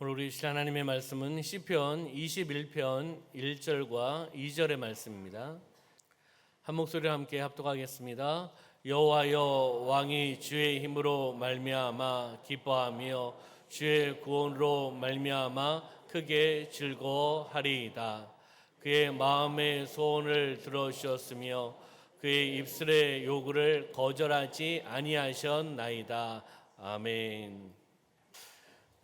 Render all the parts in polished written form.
오늘 우리 주신 하나님의 말씀은 시편 21편 1절과 2절의 말씀입니다. 한 목소리로 함께 합독하겠습니다. 여호와여, 왕이 주의 힘으로 말미암아 기뻐하며 주의 구원으로 말미암아 크게 즐거워하리이다. 그의 마음의 소원을 들어주셨으며 그의 입술의 요구를 거절하지 아니하셨나이다. 아멘.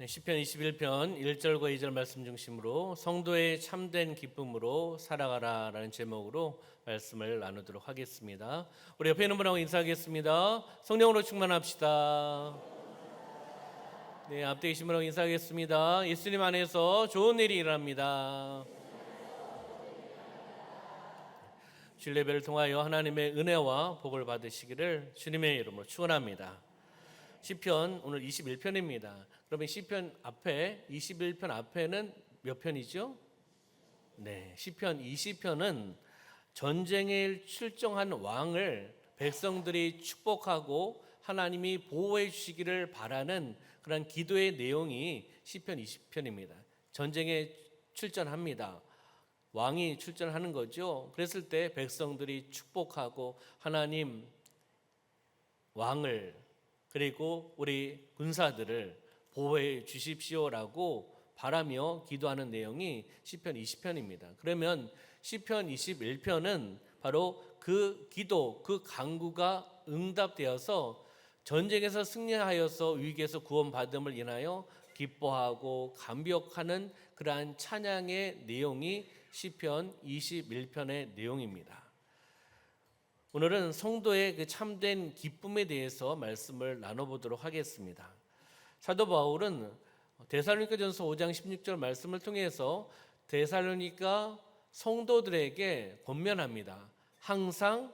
시편 21편 1절과 2절 말씀 중심으로 성도의 참된 기쁨으로 살아가라 라는 제목으로 말씀을 나누도록 하겠습니다. 우리 옆에 있는 분하고 인사하겠습니다. 성령으로 충만합시다. 네, 앞에 계신 분하고 인사하겠습니다. 예수님 안에서 좋은 일이 일어납니다. 주일 예배를 통하여 하나님의 은혜와 복을 받으시기를 주님의 이름으로 축원합니다. 시편 오늘 21편입니다. 그러면 시편 앞에 21편 앞에는 몇 편이죠? 네, 시편 20편은 전쟁에 출정한 왕을 백성들이 축복하고 하나님이 보호해 주시기를 바라는 그런 기도의 내용이 시편 20편입니다. 전쟁에 출전합니다. 왕이 출전하는 거죠. 그랬을 때 백성들이 축복하고 하나님 왕을 그리고 우리 군사들을 보호해 주십시오라고 바라며 기도하는 내용이 시편 20편입니다. 그러면 시편 21편은 바로 그 기도, 그 간구가 응답되어서 전쟁에서 승리하여서 위기에서 구원받음을 인하여 기뻐하고 감격하는 그러한 찬양의 내용이 시편 21편의 내용입니다. 오늘은 성도의 그 참된 기쁨에 대해서 말씀을 나눠보도록 하겠습니다. 사도 바울은 데살로니가전서 5장 16절 말씀을 통해서 데살로니가 성도들에게 권면합니다. 항상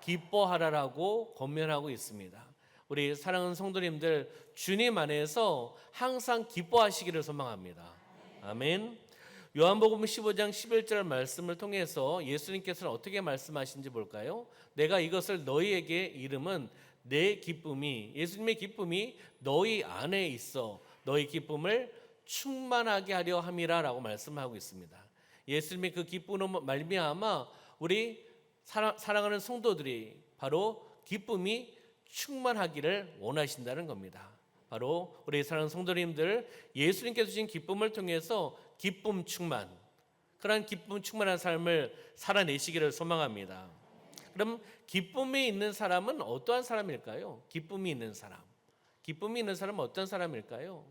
기뻐하라라고 권면하고 있습니다. 우리 사랑하는 성도님들, 주님 안에서 항상 기뻐하시기를 소망합니다. 아멘. 요한복음 15장 11절 말씀을 통해서 예수님께서는 어떻게 말씀하신지 볼까요? 내가 이것을 너희에게 이름은 내 기쁨이, 예수님의 기쁨이 너희 안에 있어 너희 기쁨을 충만하게 하려 함이라 라고 말씀하고 있습니다. 예수님의 그 기쁨으로 말미암아 우리 사랑하는 성도들이 바로 기쁨이 충만하기를 원하신다는 겁니다. 바로 우리 사랑하는 성도님들, 예수님께서 주신 기쁨을 통해서 기쁨 충만, 그런 기쁨 충만한 삶을 살아내시기를 소망합니다. 그럼 기쁨이 있는 사람은 어떠한 사람일까요? 기쁨이 있는 사람. 기쁨이 있는 사람은 어떤 사람일까요?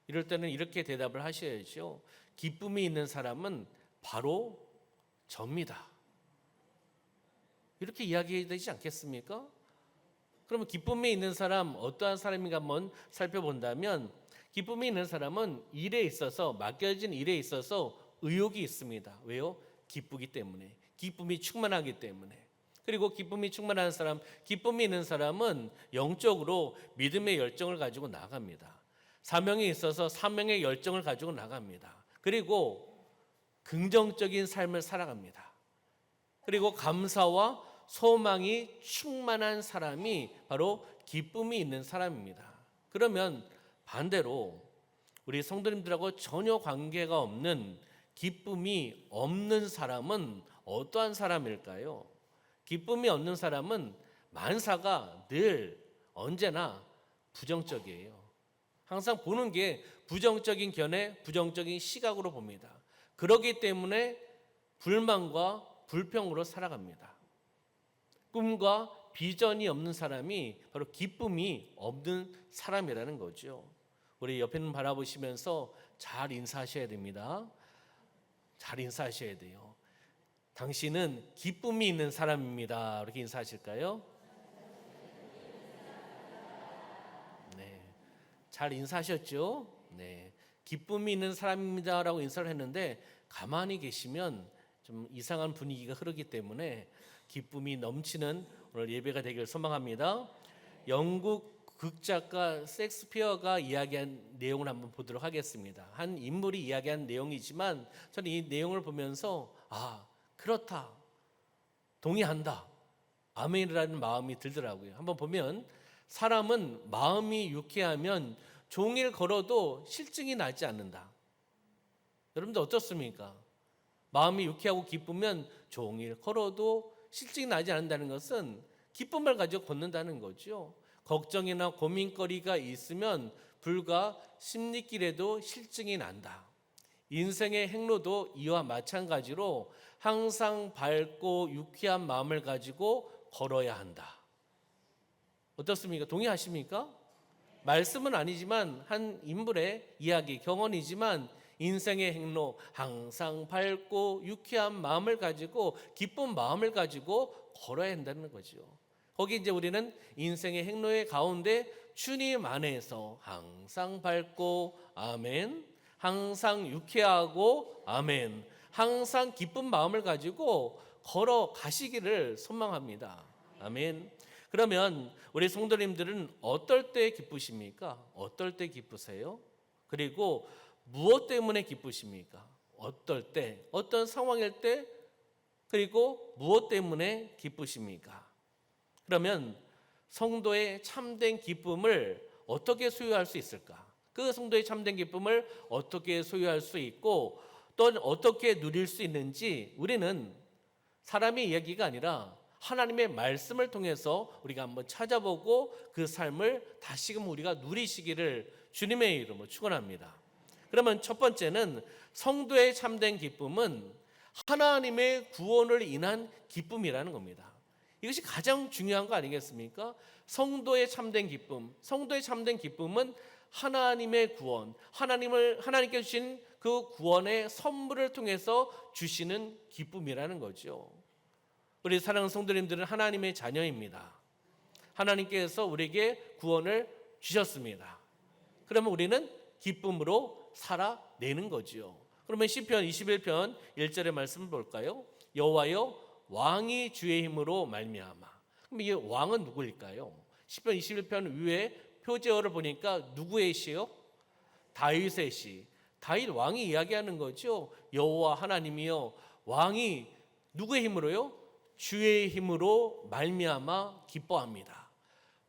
이럴 때는 이렇게 대답을 하셔야죠. 기쁨이 있는 사람은 바로 접니다. 이렇게 이야기해야 되지 않겠습니까? 그러면 기쁨이 있는 사람, 어떠한 사람인가 한번 살펴본다면 기쁨이 있는 사람은 일에 있어서, 맡겨진 일에 있어서 의욕이 있습니다. 왜요? 기쁘기 때문에. 기쁨이 충만하기 때문에. 그리고 기쁨이 충만한 사람, 기쁨이 있는 사람은 영적으로 믿음의 열정을 가지고 나갑니다. 사명에 있어서 사명의 열정을 가지고 나갑니다. 그리고 긍정적인 삶을 살아갑니다. 그리고 감사와 소망이 충만한 사람이 바로 기쁨이 있는 사람입니다. 그러면 반대로 우리 성도님들하고 전혀 관계가 없는 기쁨이 없는 사람은 어떠한 사람일까요? 기쁨이 없는 사람은 만사가 늘 언제나 부정적이에요. 항상 보는 게 부정적인 견해, 부정적인 시각으로 봅니다. 그렇기 때문에 불만과 불평으로 살아갑니다. 꿈과 비전이 없는 사람이 바로 기쁨이 없는 사람이라는 거죠. 우리 옆에 있는 바라보시면서 잘 인사하셔야 됩니다. 잘 인사하셔야 돼요. 당신은 기쁨이 있는 사람입니다. 이렇게 인사하실까요? 네, 잘 인사하셨죠? 네, 기쁨이 있는 사람입니다라고 인사를 했는데 가만히 계시면 좀 이상한 분위기가 흐르기 때문에 기쁨이 넘치는 오늘 예배가 되기를 소망합니다. 영국 극작가 셰익스피어가 이야기한 내용을 한번 보도록 하겠습니다. 한 인물이 이야기한 내용이지만 저는 이 내용을 보면서 그렇다, 동의한다, 아멘이라는 마음이 들더라고요. 한번 보면 사람은 마음이 유쾌하면 종일 걸어도 실증이 나지 않는다. 여러분들 어떻습니까? 마음이 유쾌하고 기쁘면 종일 걸어도 실증이 나지 않는다는 것은 기쁨을 가지고 걷는다는 거죠. 걱정이나 고민거리가 있으면 불과 십리길에도 실증이 난다. 인생의 행로도 이와 마찬가지로 항상 밝고 유쾌한 마음을 가지고 걸어야 한다. 어떻습니까? 동의하십니까? 말씀은 아니지만 한 인물의 이야기, 경험이지만 인생의 행로, 항상 밝고 유쾌한 마음을 가지고 기쁜 마음을 가지고 걸어야 한다는 거죠. 거기 이제 우리는 인생의 행로의 가운데 주님 안에서 항상 밝고 아멘, 항상 유쾌하고 아멘, 항상 기쁜 마음을 가지고 걸어 가시기를 소망합니다. 아멘. 그러면 우리 성도님들은 어떨 때 기쁘십니까? 어떨 때 기쁘세요? 그리고 무엇 때문에 기쁘십니까? 어떨 때, 어떤 상황일 때, 그리고 무엇 때문에 기쁘십니까? 그러면 성도의 참된 기쁨을 어떻게 소유할 수 있을까? 그 성도의 참된 기쁨을 어떻게 소유할 수 있고 또 어떻게 누릴 수 있는지 우리는 사람의 이야기가 아니라 하나님의 말씀을 통해서 우리가 한번 찾아보고 그 삶을 다시금 우리가 누리시기를 주님의 이름으로 축원합니다. 그러면 첫 번째는 성도의 참된 기쁨은 하나님의 구원을 인한 기쁨이라는 겁니다. 이것이 가장 중요한 거 아니겠습니까? 성도의 참된 기쁨, 성도의 참된 기쁨은 하나님의 구원, 하나님께 주신 그 구원의 선물을 통해서 주시는 기쁨이라는 거죠. 우리 사랑하는 성도님들은 하나님의 자녀입니다. 하나님께서 우리에게 구원을 주셨습니다. 그러면 우리는 기쁨으로 살아내는 거죠. 그러면 시편 21편 1절의 말씀을 볼까요? 여호와여 왕이 주의 힘으로 말미암아. 그럼 이 왕은 누구일까요? 시편 21편 위에 표제어를 보니까 누구의 시요? 다윗의 시. 다윗 왕이 이야기하는 거죠. 여호와 하나님이여 왕이 누구의 힘으로요? 주의 힘으로 말미암아 기뻐합니다.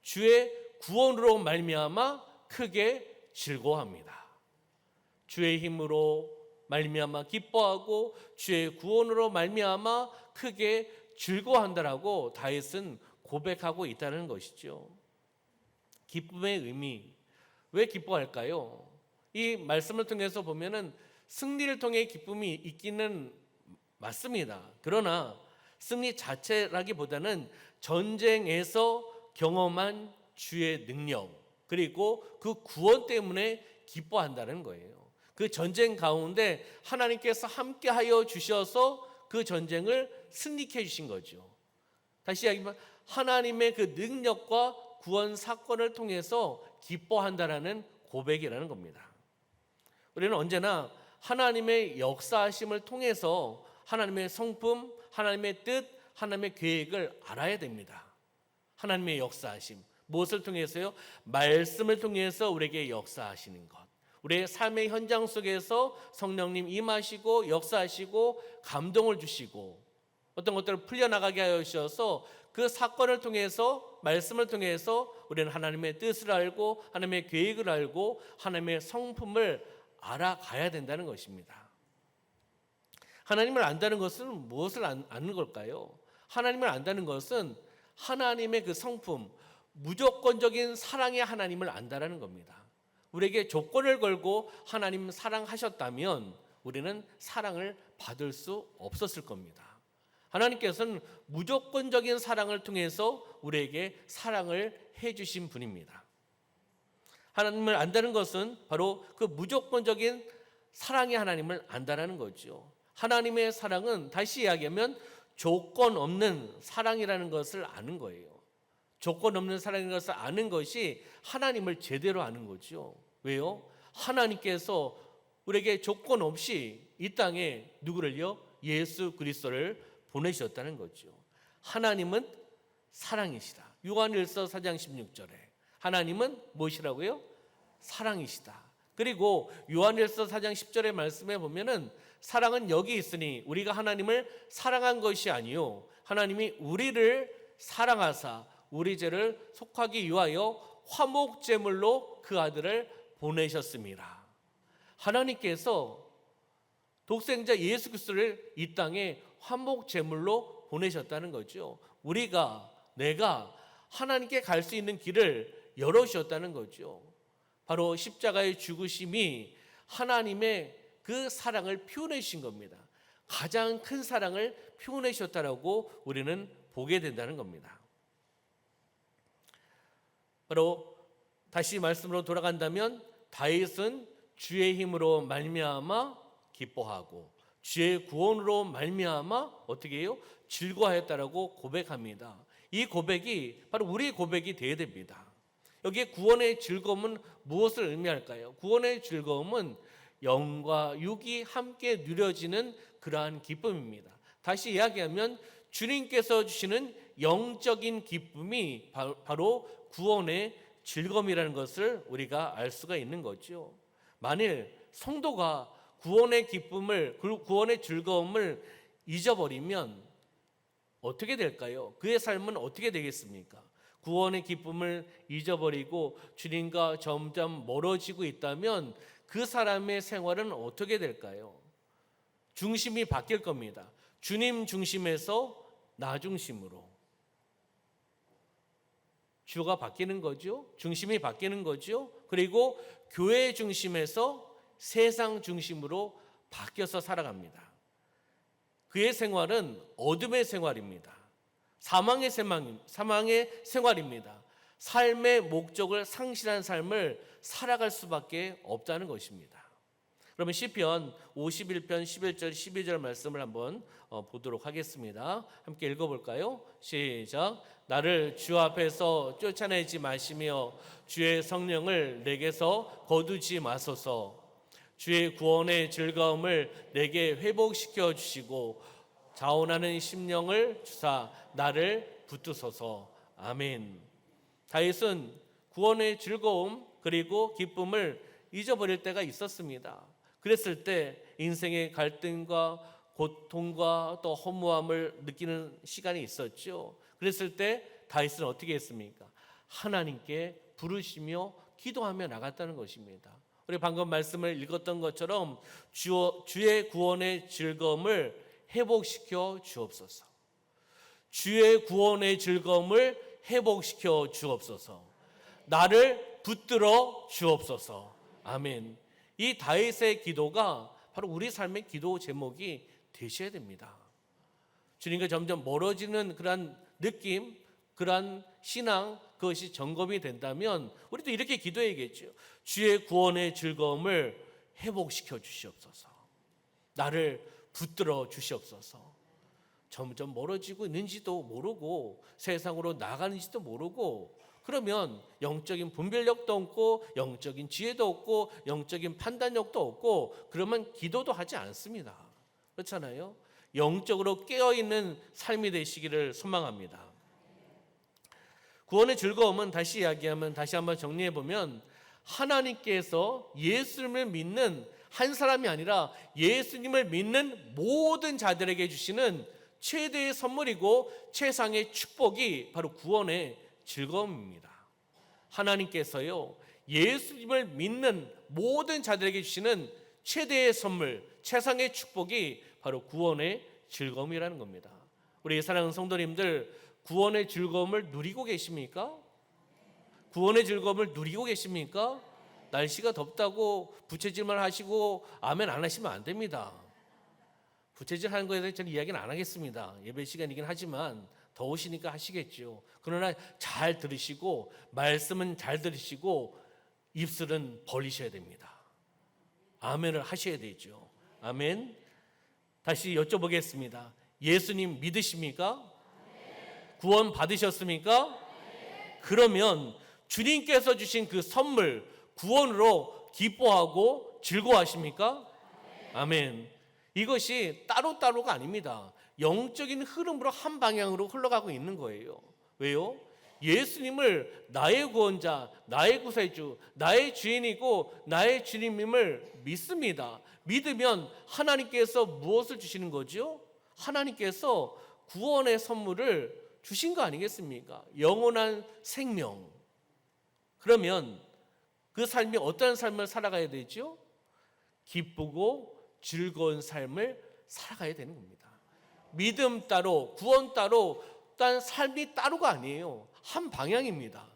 주의 구원으로 말미암아 크게 즐거워합니다. 주의 힘으로 말미암아 기뻐하고 주의 구원으로 말미암아 크게 즐거워한다라고 다윗은 고백하고 있다는 것이죠. 기쁨의 의미, 왜 기뻐할까요? 이 말씀을 통해서 보면은 승리를 통해 기쁨이 있기는 맞습니다. 그러나 승리 자체라기보다는 전쟁에서 경험한 주의 능력, 그리고 그 구원 때문에 기뻐한다는 거예요. 그 전쟁 가운데 하나님께서 함께하여 주셔서 그 전쟁을 승리케 해주신 거죠. 다시 이야기하면 하나님의 그 능력과 구원 사건을 통해서 기뻐한다라는 고백이라는 겁니다. 우리는 언제나 하나님의 역사하심을 통해서 하나님의 성품, 하나님의 뜻, 하나님의 계획을 알아야 됩니다. 하나님의 역사하심, 무엇을 통해서요? 말씀을 통해서 우리에게 역사하시는 것. 우리의 삶의 현장 속에서 성령님 임하시고 역사하시고 감동을 주시고 어떤 것들을 풀려나가게 하여 주셔서 그 사건을 통해서 말씀을 통해서 우리는 하나님의 뜻을 알고 하나님의 계획을 알고 하나님의 성품을 알아가야 된다는 것입니다. 하나님을 안다는 것은 무엇을 아는 걸까요? 하나님을 안다는 것은 하나님의 그 성품, 무조건적인 사랑의 하나님을 안다라는 겁니다. 우리에게 조건을 걸고 하나님 사랑하셨다면 우리는 사랑을 받을 수 없었을 겁니다. 하나님께서는 무조건적인 사랑을 통해서 우리에게 사랑을 해주신 분입니다. 하나님을 안다는 것은 바로 그 무조건적인 사랑의 하나님을 안다라는 거죠. 하나님의 사랑은 다시 이야기하면 조건 없는 사랑이라는 것을 아는 거예요. 조건 없는 사랑인 것을 아는 것이 하나님을 제대로 아는 거죠. 왜요? 하나님께서 우리에게 조건 없이 이 땅에 누구를요? 예수 그리스도를 보내셨다는 거죠. 하나님은 사랑이시다. 요한일서 4장 16절에 하나님은 무엇이라고요? 사랑이시다. 그리고 요한일서 4장 10절의 말씀에 보면은 사랑은 여기 있으니 우리가 하나님을 사랑한 것이 아니요 하나님이 우리를 사랑하사 우리 죄를 속하기 위하여 화목제물로 그 아들을 보내셨습니다. 하나님께서 독생자 예수 그리스도를 이 땅에 화목 제물로 보내셨다는 거죠. 내가 하나님께 갈 수 있는 길을 열어주셨다는 거죠. 바로 십자가의 죽으심이 하나님의 그 사랑을 표현해 주신 겁니다. 가장 큰 사랑을 표현해 주셨다라고 우리는 보게 된다는 겁니다. 바로 다시 말씀으로 돌아간다면 다윗은 주의 힘으로 말미암아 기뻐하고 주의 구원으로 말미암아 어떻게 해요? 즐거워했다라고 고백합니다. 이 고백이 바로 우리의 고백이 되어야 됩니다. 여기에 구원의 즐거움은 무엇을 의미할까요? 구원의 즐거움은 영과 육이 함께 누려지는 그러한 기쁨입니다. 다시 이야기하면 주님께서 주시는 영적인 기쁨이 바로 구원의 즐거움이라는 것을 우리가 알 수가 있는 거죠. 만일 성도가 구원의 기쁨을, 구원의 즐거움을 잊어버리면 어떻게 될까요? 그의 삶은 어떻게 되겠습니까? 구원의 기쁨을 잊어버리고 주님과 점점 멀어지고 있다면 그 사람의 생활은 어떻게 될까요? 중심이 바뀔 겁니다. 주님 중심에서 나 중심으로. 주가 바뀌는 거죠. 중심이 바뀌는 거죠. 그리고 교회 중심에서 세상 중심으로 바뀌어서 살아갑니다. 그의 생활은 어둠의 생활입니다. 사망의 생활입니다. 삶의 목적을 상실한 삶을 살아갈 수밖에 없다는 것입니다. 그러면 시편 51편 11절 12절 말씀을 한번 보도록 하겠습니다. 함께 읽어볼까요? 시작. 나를 주 앞에서 쫓아내지 마시며 주의 성령을 내게서 거두지 마소서. 주의 구원의 즐거움을 내게 회복시켜 주시고 자원하는 심령을 주사 나를 붙드소서. 아멘. 다윗은 구원의 즐거움 그리고 기쁨을 잊어버릴 때가 있었습니다. 그랬을 때 인생의 갈등과 고통과 또 허무함을 느끼는 시간이 있었죠. 그랬을 때 다윗은 어떻게 했습니까? 하나님께 부르시며 기도하며 나갔다는 것입니다. 우리 방금 말씀을 읽었던 것처럼 주의 구원의 즐거움을 회복시켜 주옵소서. 주의 구원의 즐거움을 회복시켜 주옵소서. 나를 붙들어 주옵소서. 아멘. 이 다윗의 기도가 바로 우리 삶의 기도 제목이 되셔야 됩니다. 주님과 점점 멀어지는 그러한 느낌, 그러한 신앙, 그것이 점검이 된다면 우리도 이렇게 기도해야겠죠. 주의 구원의 즐거움을 회복시켜 주시옵소서. 나를 붙들어 주시옵소서. 점점 멀어지고 있는지도 모르고 세상으로 나가는지도 모르고 그러면 영적인 분별력도 없고 영적인 지혜도 없고 영적인 판단력도 없고 그러면 기도도 하지 않습니다. 그렇잖아요. 영적으로 깨어있는 삶이 되시기를 소망합니다. 구원의 즐거움은 다시 이야기하면 다시 한번 정리해보면 하나님께서 예수님을 믿는 한 사람이 아니라 예수님을 믿는 모든 자들에게 주시는 최대의 선물이고 최상의 축복이 바로 구원의 즐거움입니다. 하나님께서요 예수님을 믿는 모든 자들에게 주시는 최대의 선물, 최상의 축복이 바로 구원의 즐거움이라는 겁니다. 우리 사랑하는 성도님들, 구원의 즐거움을 누리고 계십니까? 구원의 즐거움을 누리고 계십니까? 날씨가 덥다고 부채질만 하시고 아멘 안 하시면 안 됩니다. 부채질 하는 거에 대해서 저는 이야기는 안 하겠습니다. 예배 시간이긴 하지만 더우시니까 하시겠죠. 그러나 잘 들으시고 말씀은 잘 들으시고 입술은 벌리셔야 됩니다. 아멘을 하셔야 되죠. 아멘. 다시 여쭤보겠습니다. 예수님 믿으십니까? 구원 받으셨습니까? 그러면 주님께서 주신 그 선물 구원으로 기뻐하고 즐거워하십니까? 아멘. 이것이 따로따로가 아닙니다. 영적인 흐름으로 한 방향으로 흘러가고 있는 거예요. 왜요? 예수님을 나의 구원자, 나의 구세주, 나의 주인이고 나의 주님임을 믿습니다. 믿으면 하나님께서 무엇을 주시는 거죠? 하나님께서 구원의 선물을 주신 거 아니겠습니까? 영원한 생명. 그러면 그 삶이 어떤 삶을 살아가야 되죠? 기쁘고 즐거운 삶을 살아가야 되는 겁니다. 믿음 따로, 구원 따로, 딴 삶이 따로가 아니에요. 한 방향입니다.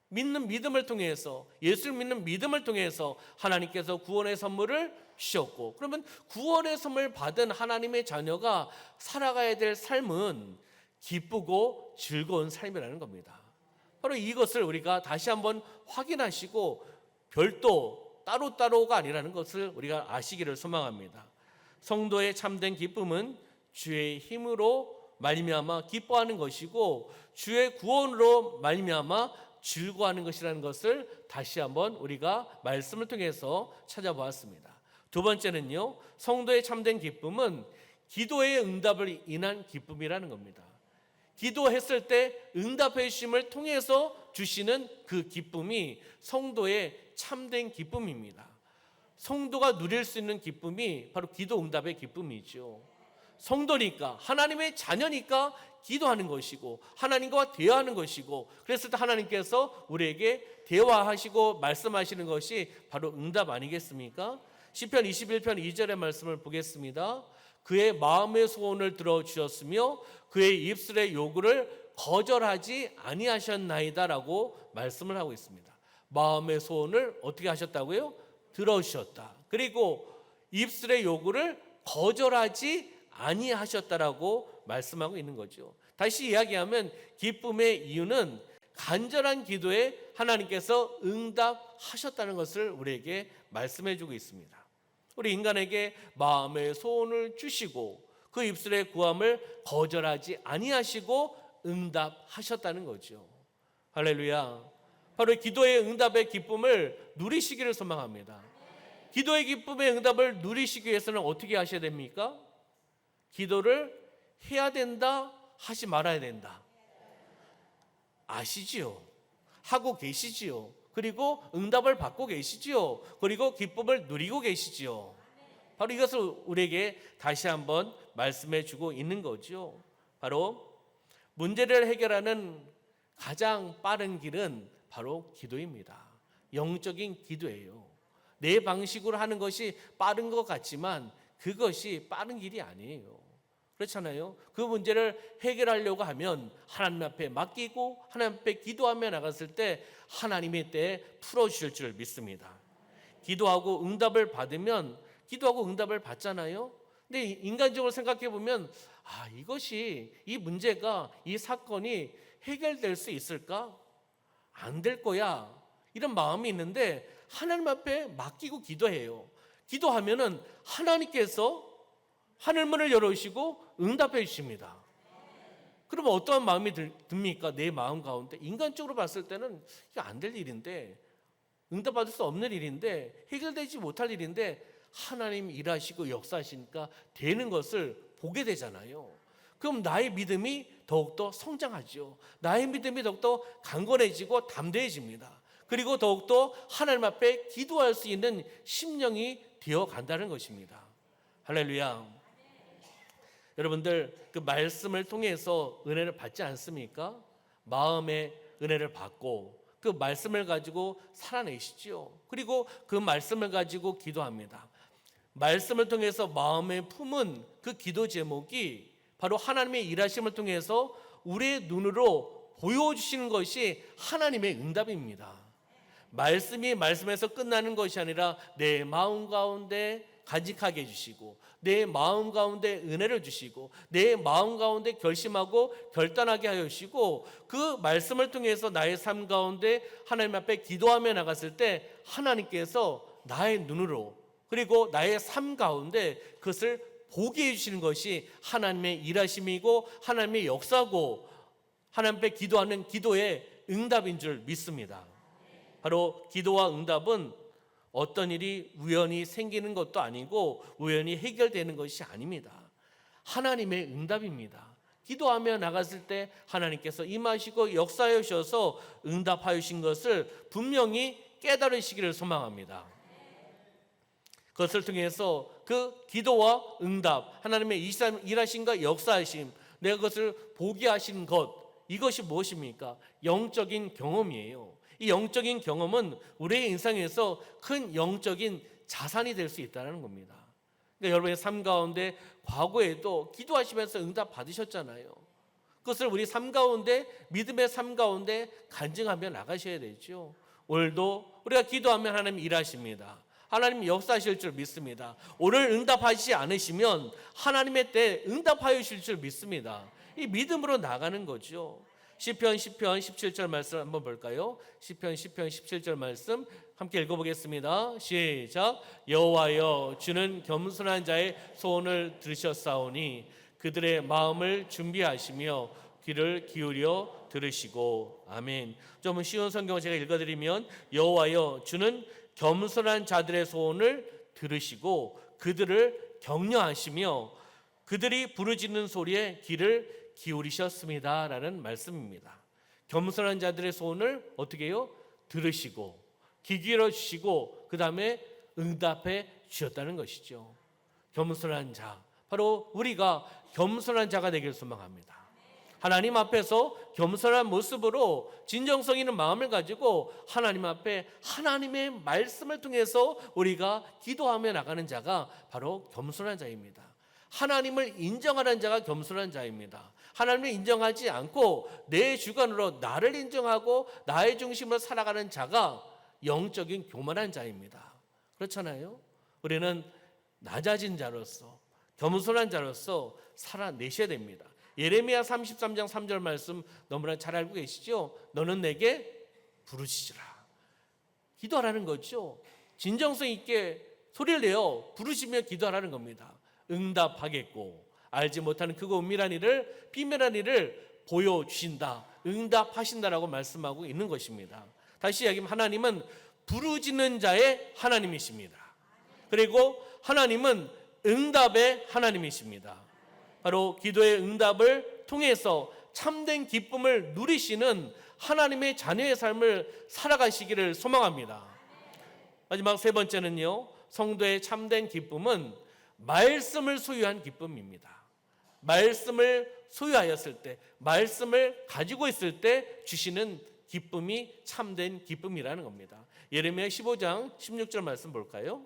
믿는 믿음을 통해서, 예수를 믿는 믿음을 통해서 하나님께서 구원의 선물을 주셨고, 그러면 구원의 선물 받은 하나님의 자녀가 살아가야 될 삶은 기쁘고 즐거운 삶이라는 겁니다. 바로 이것을 우리가 다시 한번 확인하시고 별도 따로따로가 아니라는 것을 우리가 아시기를 소망합니다. 성도의 참된 기쁨은 주의 힘으로 말미암아 기뻐하는 것이고 주의 구원으로 말미암아 즐거워하는 것이라는 것을 다시 한번 우리가 말씀을 통해서 찾아보았습니다. 두 번째는요, 성도의 참된 기쁨은 기도의 응답을 인한 기쁨이라는 겁니다. 기도했을 때 응답해 주심을 통해서 주시는 그 기쁨이 성도의 참된 기쁨입니다. 성도가 누릴 수 있는 기쁨이 바로 기도 응답의 기쁨이죠. 성도니까, 하나님의 자녀니까 기도하는 것이고 하나님과 대화하는 것이고, 그랬을 때 하나님께서 우리에게 대화하시고 말씀하시는 것이 바로 응답 아니겠습니까? 시편 21편 2절의 말씀을 보겠습니다. 그의 마음의 소원을 들어주셨으며 그의 입술의 요구를 거절하지 아니하셨나이다 라고 말씀을 하고 있습니다. 마음의 소원을 어떻게 하셨다고요? 들어주셨다. 그리고 입술의 요구를 거절하지 아니하셨다라고 말씀하고 있는 거죠. 다시 이야기하면 기쁨의 이유는 간절한 기도에 하나님께서 응답하셨다는 것을 우리에게 말씀해 주고 있습니다. 우리 인간에게 마음의 소원을 주시고 그 입술의 구함을 거절하지 아니하시고 응답하셨다는 거죠. 할렐루야. 바로 기도의 응답의 기쁨을 누리시기를 소망합니다. 기도의 기쁨의 응답을 누리시기 위해서는 어떻게 하셔야 됩니까? 기도를 해야 된다, 하지 말아야 된다. 아시지요? 하고 계시지요? 그리고 응답을 받고 계시지요? 그리고 기쁨을 누리고 계시지요? 바로 이것을 우리에게 다시 한번 말씀해 주고 있는 거죠. 바로 문제를 해결하는 가장 빠른 길은 바로 기도입니다. 영적인 기도예요. 내 방식으로 하는 것이 빠른 것 같지만 그것이 빠른 길이 아니에요. 그렇잖아요. 그 문제를 해결하려고 하면 하나님 앞에 맡기고 하나님 앞에 기도하며 나갔을 때 하나님의 때에 풀어주실 줄 믿습니다. 기도하고 응답을 받으면 기도하고 응답을 받잖아요. 근데 인간적으로 생각해 보면 이것이, 이 문제가, 이 사건이 해결될 수 있을까? 안 될 거야. 이런 마음이 있는데 하나님 앞에 맡기고 기도해요. 기도하면은 하나님께서 하늘문을 열어주시고 응답해 주십니다. 그러면 어떠한 마음이 듭니까? 내 마음 가운데 인간적으로 봤을 때는 이게 안 될 일인데, 응답받을 수 없는 일인데, 해결되지 못할 일인데 하나님 일하시고 역사하시니까 되는 것을 보게 되잖아요. 그럼 나의 믿음이 더욱더 성장하죠. 나의 믿음이 더욱더 강건해지고 담대해집니다. 그리고 더욱더 하나님 앞에 기도할 수 있는 심령이 되어 간다는 것입니다. 할렐루야. 여러분들 그 말씀을 통해서 은혜를 받지 않습니까? 마음의 은혜를 받고 그 말씀을 가지고 살아내시죠. 그리고 그 말씀을 가지고 기도합니다. 말씀을 통해서 마음에 품은 그 기도 제목이 바로 하나님의 일하심을 통해서 우리의 눈으로 보여주시는 것이 하나님의 응답입니다. 말씀이 말씀에서 끝나는 것이 아니라 내 마음 가운데 간직하게 해주시고 내 마음 가운데 은혜를 주시고 내 마음 가운데 결심하고 결단하게 하여 주시고 그 말씀을 통해서 나의 삶 가운데 하나님 앞에 기도하며 나갔을 때 하나님께서 나의 눈으로 그리고 나의 삶 가운데 그것을 보게 해주시는 것이 하나님의 일하심이고 하나님의 역사고 하나님 앞에 기도하는 기도의 응답인 줄 믿습니다. 바로 기도와 응답은 어떤 일이 우연히 생기는 것도 아니고 우연히 해결되는 것이 아닙니다. 하나님의 응답입니다. 기도하며 나갔을 때 하나님께서 임하시고 역사하여 주셔서 응답하여 주신 것을 분명히 깨달으시기를 소망합니다. 그것을 통해서 그 기도와 응답, 하나님의 일하심과 역사하심, 내가 그것을 보게 하신 것, 이것이 무엇입니까? 영적인 경험이에요. 이 영적인 경험은 우리의 인생에서 큰 영적인 자산이 될 수 있다는 겁니다. 그러니까 여러분의 삶 가운데 과거에도 기도하시면서 응답 받으셨잖아요. 그것을 우리 삶 가운데, 믿음의 삶 가운데 간증하며 나가셔야 되죠. 오늘도 우리가 기도하면 하나님 일하십니다. 하나님 역사하실 줄 믿습니다. 오늘 응답하시지 않으시면 하나님의 때 응답하여 주실 줄 믿습니다. 이 믿음으로 나가는 거죠. 시편 17절 말씀 한번 볼까요? 시편 17절 말씀 함께 읽어보겠습니다. 시작. 여호와여, 주는 겸손한 자의 소원을 들으셨사오니 그들의 마음을 준비하시며 귀를 기울여 들으시고. 아멘. 좀 쉬운 성경을 제가 읽어드리면, 여호와여, 주는 겸손한 자들의 소원을 들으시고 그들을 격려하시며 그들이 부르짖는 소리에 귀를 기울이셨습니다 라는 말씀입니다. 겸손한 자들의 소원을 어떻게 해요? 들으시고 귀 기울여 주시고 그 다음에 응답해 주셨다는 것이죠. 겸손한 자, 바로 우리가 겸손한 자가 되길 소망합니다. 하나님 앞에서 겸손한 모습으로 진정성 있는 마음을 가지고 하나님 앞에 하나님의 말씀을 통해서 우리가 기도하며 나가는 자가 바로 겸손한 자입니다. 하나님을 인정하는 자가 겸손한 자입니다. 하나님을 인정하지 않고 내 주관으로 나를 인정하고 나의 중심으로 살아가는 자가 영적인 교만한 자입니다. 그렇잖아요. 우리는 낮아진 자로서 겸손한 자로서 살아내셔야 됩니다. 예레미야 33장 3절 말씀 너무나 잘 알고 계시죠? 너는 내게 부르짖으라. 기도하라는 거죠. 진정성 있게 소리를 내어 부르시며 기도하라는 겁니다. 응답하겠고 알지 못하는 크고 은밀한 일을, 비밀한 일을 보여주신다, 응답하신다라고 말씀하고 있는 것입니다. 다시 이야기하면 하나님은 부르짖는 자의 하나님이십니다. 그리고 하나님은 응답의 하나님이십니다. 바로 기도의 응답을 통해서 참된 기쁨을 누리시는 하나님의 자녀의 삶을 살아가시기를 소망합니다. 마지막 세 번째는요, 성도의 참된 기쁨은 말씀을 소유한 기쁨입니다. 말씀을 소유하였을 때, 말씀을 가지고 있을 때 주시는 기쁨이 참된 기쁨이라는 겁니다. 예레미야 15장 16절 말씀 볼까요?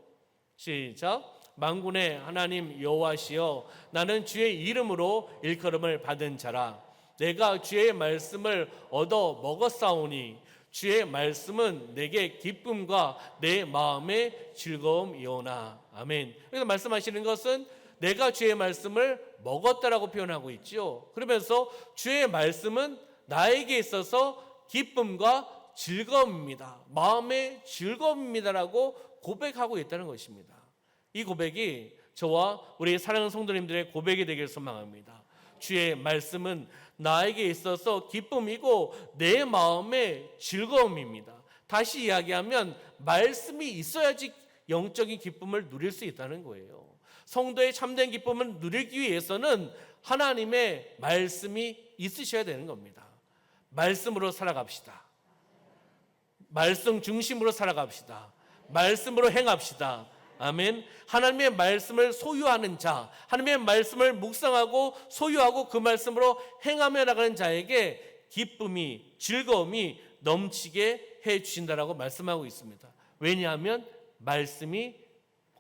시작. 만군의 하나님 여호와시여, 나는 주의 이름으로 일컬음을 받은 자라. 내가 주의 말씀을 얻어 먹었사오니 주의 말씀은 내게 기쁨과 내 마음의 즐거움이오나. 아멘. 그래서 말씀하시는 것은 내가 주의 말씀을 먹었다라고 표현하고 있죠. 그러면서 주의 말씀은 나에게 있어서 기쁨과 즐거움입니다. 마음의 즐거움입니다라고 고백하고 있다는 것입니다. 이 고백이 저와 우리 사랑하는 성도님들의 고백이 되길 소망합니다. 주의 말씀은 나에게 있어서 기쁨이고 내 마음의 즐거움입니다. 다시 이야기하면 말씀이 있어야지 영적인 기쁨을 누릴 수 있다는 거예요. 성도의 참된 기쁨을 누리기 위해서는 하나님의 말씀이 있으셔야 되는 겁니다. 말씀으로 살아갑시다. 말씀 중심으로 살아갑시다. 말씀으로 행합시다. 아멘. 하나님의 말씀을 소유하는 자, 하나님의 말씀을 묵상하고 소유하고 그 말씀으로 행하며 나가는 자에게 기쁨이, 즐거움이 넘치게 해 주신다라고 말씀하고 있습니다. 왜냐하면 말씀이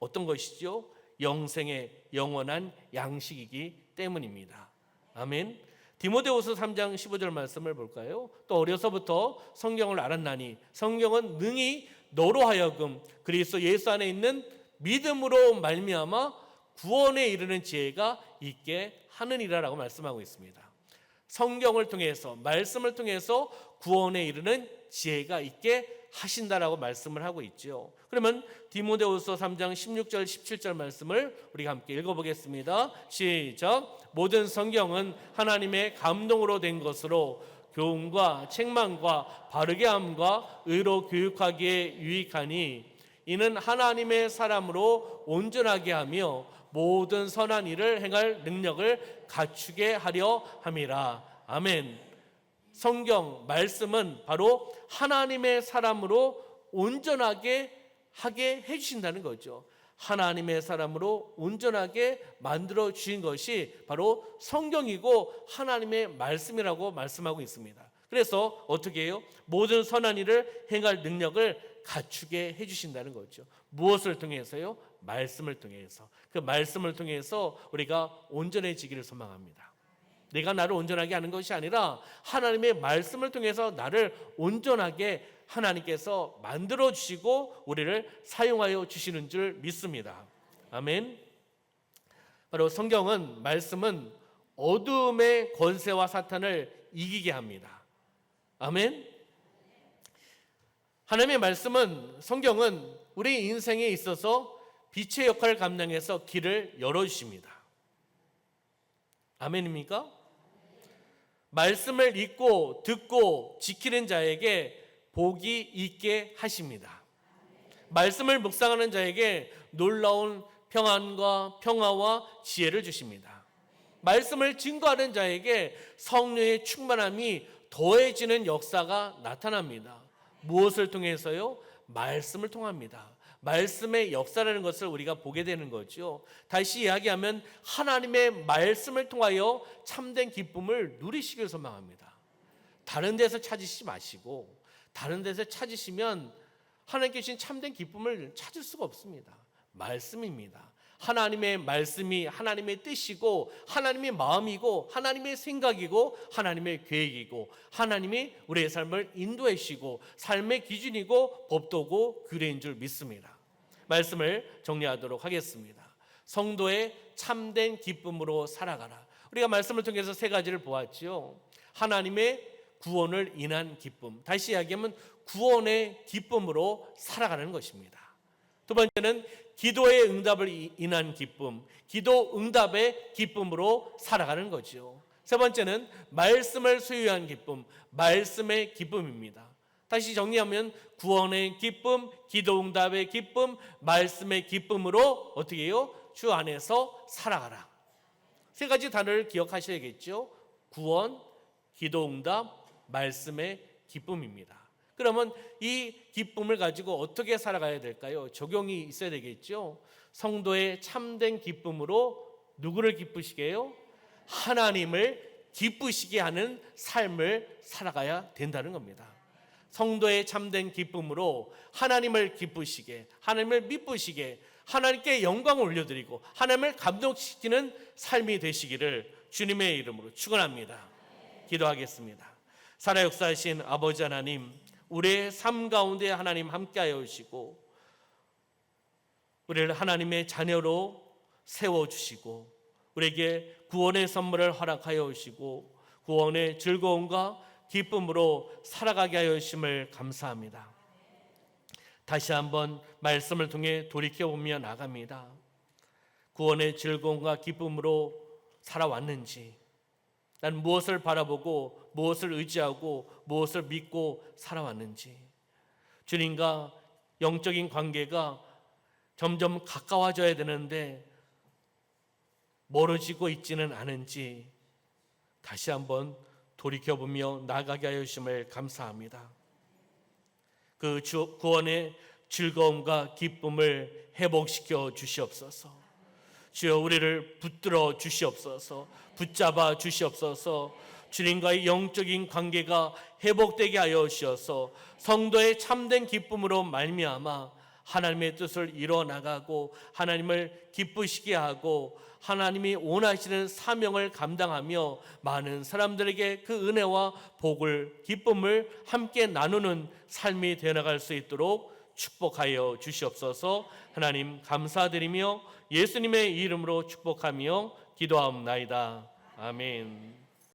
어떤 것이죠? 영생의 영원한 양식이기 때문입니다. 아멘. 디모데후서 3장 15절 말씀을 볼까요? 또 어려서부터 성경을 알았나니 성경은 능히 너로 하여금 그리스도 예수 안에 있는 믿음으로 말미암아 구원에 이르는 지혜가 있게 하느니라라고 말씀하고 있습니다. 성경을 통해서, 말씀을 통해서 구원에 이르는 지혜가 있게 하신다라고 말씀을 하고 있죠. 그러면 디모데후서 3장 16절 17절 말씀을 우리가 함께 읽어보겠습니다. 시작. 모든 성경은 하나님의 감동으로 된 것으로 교훈과 책망과 바르게 함과 의로 교육하기에 유익하니 이는 하나님의 사람으로 온전하게 하며 모든 선한 일을 행할 능력을 갖추게 하려 함이라. 아멘. 성경 말씀은 바로 하나님의 사람으로 온전하게 하게 해주신다는 거죠. 하나님의 사람으로 온전하게 만들어 주신 것이 바로 성경이고 하나님의 말씀이라고 말씀하고 있습니다. 그래서 어떻게 해요? 모든 선한 일을 행할 능력을 갖추게 해주신다는 거죠. 무엇을 통해서요? 말씀을 통해서. 그 말씀을 통해서 우리가 온전해지기를 소망합니다. 내가 나를 온전하게 하는 것이 아니라 하나님의 말씀을 통해서 나를 온전하게 하나님께서 만들어 주시고 우리를 사용하여 주시는 줄 믿습니다. 아멘. 바로 성경은, 말씀은 어둠의 권세와 사탄을 이기게 합니다. 아멘. 하나님의 말씀은, 성경은 우리 인생에 있어서 빛의 역할을 감당해서 길을 열어주십니다. 아멘입니까? 말씀을 읽고 듣고 지키는 자에게 복이 있게 하십니다. 말씀을 묵상하는 자에게 놀라운 평안과 평화와 지혜를 주십니다. 말씀을 증거하는 자에게 성령의 충만함이 더해지는 역사가 나타납니다. 무엇을 통해서요? 말씀을 통합니다. 말씀의 역사라는 것을 우리가 보게 되는 거죠. 다시 이야기하면 하나님의 말씀을 통하여 참된 기쁨을 누리시길 소망합니다. 다른 데서 찾으시지 마시고, 다른 데서 찾으시면 하나님께 주신 참된 기쁨을 찾을 수가 없습니다. 말씀입니다. 하나님의 말씀이 하나님의 뜻이고 하나님의 마음이고 하나님의 생각이고 하나님의 계획이고 하나님이 우리의 삶을 인도해 주시고 삶의 기준이고 법도고 규례인 줄 믿습니다. 말씀을 정리하도록 하겠습니다. 성도의 참된 기쁨으로 살아가라. 우리가 말씀을 통해서 세 가지를 보았죠. 하나님의 구원을 인한 기쁨, 다시 이야기하면 구원의 기쁨으로 살아가는 것입니다. 두 번째는 기도의 응답을 인한 기쁨, 기도 응답의 기쁨으로 살아가는 거죠. 세 번째는 말씀을 소유한 기쁨, 말씀의 기쁨입니다. 다시 정리하면 구원의 기쁨, 기도 응답의 기쁨, 말씀의 기쁨으로 어떻게 해요? 주 안에서 살아가라. 세 가지 단어를 기억하셔야겠죠. 구원, 기도 응답, 말씀의 기쁨입니다. 그러면 이 기쁨을 가지고 어떻게 살아가야 될까요? 적용이 있어야 되겠죠. 성도의 참된 기쁨으로 누구를 기쁘시게 해요? 하나님을 기쁘시게 하는 삶을 살아가야 된다는 겁니다. 성도의 참된 기쁨으로 하나님을 기쁘시게, 하나님을 미쁘시게, 하나님께 영광을 올려드리고 하나님을 감동시키는 삶이 되시기를 주님의 이름으로 축원합니다. 기도하겠습니다. 살아 역사하신 아버지 하나님, 우리의 삶 가운데 하나님 함께하여 주시고 우리를 하나님의 자녀로 세워주시고 우리에게 구원의 선물을 허락하여 주시고 구원의 즐거움과 기쁨으로 살아가게 하여 주심을 감사합니다. 다시 한번 말씀을 통해 돌이켜보며 나갑니다. 구원의 즐거움과 기쁨으로 살아왔는지, 난 무엇을 바라보고 무엇을 의지하고 무엇을 믿고 살아왔는지, 주님과 영적인 관계가 점점 가까워져야 되는데 멀어지고 있지는 않은지 다시 한번 돌이켜보며 나가게 하여 주심을 감사합니다. 그 구원의 즐거움과 기쁨을 회복시켜 주시옵소서. 주여, 우리를 붙들어 주시옵소서. 붙잡아 주시옵소서. 주님과의 영적인 관계가 회복되게 하여 주셔서 성도의 참된 기쁨으로 말미암아 하나님의 뜻을 이뤄나가고 하나님을 기쁘시게 하고 하나님이 원하시는 사명을 감당하며 많은 사람들에게 그 은혜와 복을, 기쁨을 함께 나누는 삶이 되어나갈 수 있도록 축복하여 주시옵소서. 하나님 감사드리며 예수님의 이름으로 축복하며 기도하옵나이다. 아멘.